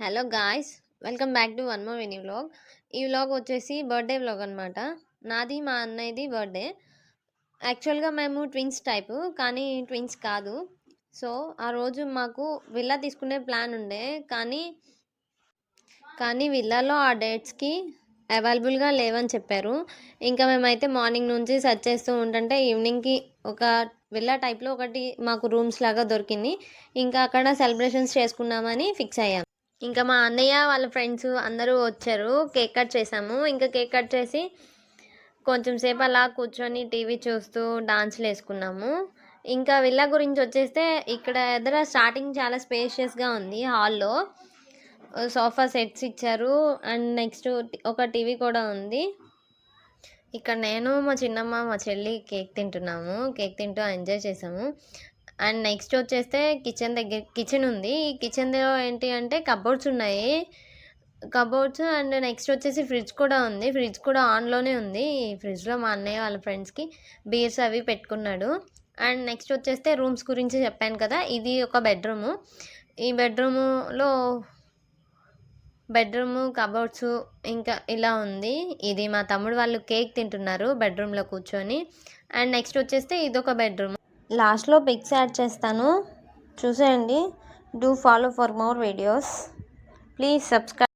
Hello guys, welcome back to one more mini vlog. ఈ vlog వచ్చేసి birthday vlog అనమాట. నాది మా అన్నయ్యది బర్త్డే. యాక్చువల్గా మేము ట్విన్స్ టైపు, కానీ ట్విన్స్ కాదు. సో ఆ రోజు మాకు విల్లా తీసుకునే ప్లాన్ ఉండే, కానీ విల్లాలో ఆ డేట్స్కి అవైలబుల్గా లేవని చెప్పారు. ఇంకా మేమైతే మార్నింగ్ నుంచి సెర్చ్ చేస్తూ ఉంటుంటే ఈవినింగ్కి ఒక విల్లా టైప్లో ఒకటి మాకు రూమ్స్ లాగా దొరికింది. ఇంకా అక్కడ సెలబ్రేషన్స్ చేసుకున్నామని ఫిక్స్ అయ్యాం. ఇంకా మా అన్నయ్య వాళ్ళ ఫ్రెండ్స్ అందరూ వచ్చారు. కేక్ కట్ చేసాము. ఇంకా కేక్ కట్ చేసి కొంచెం సేపు అలా కూర్చొని టీవీ చూస్తూ డాన్స్లు వేసుకున్నాము. ఇంకా విల్లా గురించి వచ్చేస్తే ఇక్కడ ఎదుర స్టార్టింగ్ చాలా స్పేషియస్గా ఉంది. హాల్లో సోఫా సెట్స్ ఇచ్చారు అండ్ నెక్స్ట్ ఒక టీవీ కూడా ఉంది. ఇక్కడ నేను, మా చిన్నమ్మ, మా చెల్లి కేక్ తింటూ ఎంజాయ్ చేసాము. అండ్ నెక్స్ట్ వచ్చేస్తే కిచెన్ ఉంది. ఈ కిచెన్లో ఏంటి అంటే కబోర్డ్స్ ఉన్నాయి. అండ్ నెక్స్ట్ వచ్చేసి ఫ్రిడ్జ్ కూడా ఉంది. ఫ్రిడ్జ్ కూడా ఆన్లోనే ఉంది. ఈ ఫ్రిడ్జ్లో మా అన్నయ్య వాళ్ళ ఫ్రెండ్స్కి బీర్స్ అవి పెట్టుకున్నాడు. అండ్ నెక్స్ట్ వచ్చేస్తే రూమ్స్ గురించి చెప్పాను కదా, ఇది ఒక బెడ్రూము. ఈ బెడ్రూము కబోర్డ్స్ ఇంకా ఇలా ఉంది. ఇది మా తమ్ముడు వాళ్ళు కేక్ తింటున్నారు బెడ్రూమ్లో కూర్చొని. అండ్ నెక్స్ట్ వచ్చేస్తే ఇదొక బెడ్రూమ్. లాస్ట్లో పిక్స్ యాడ్ చేస్తాను, చూసేయండి. Do follow for more videos. Please subscribe.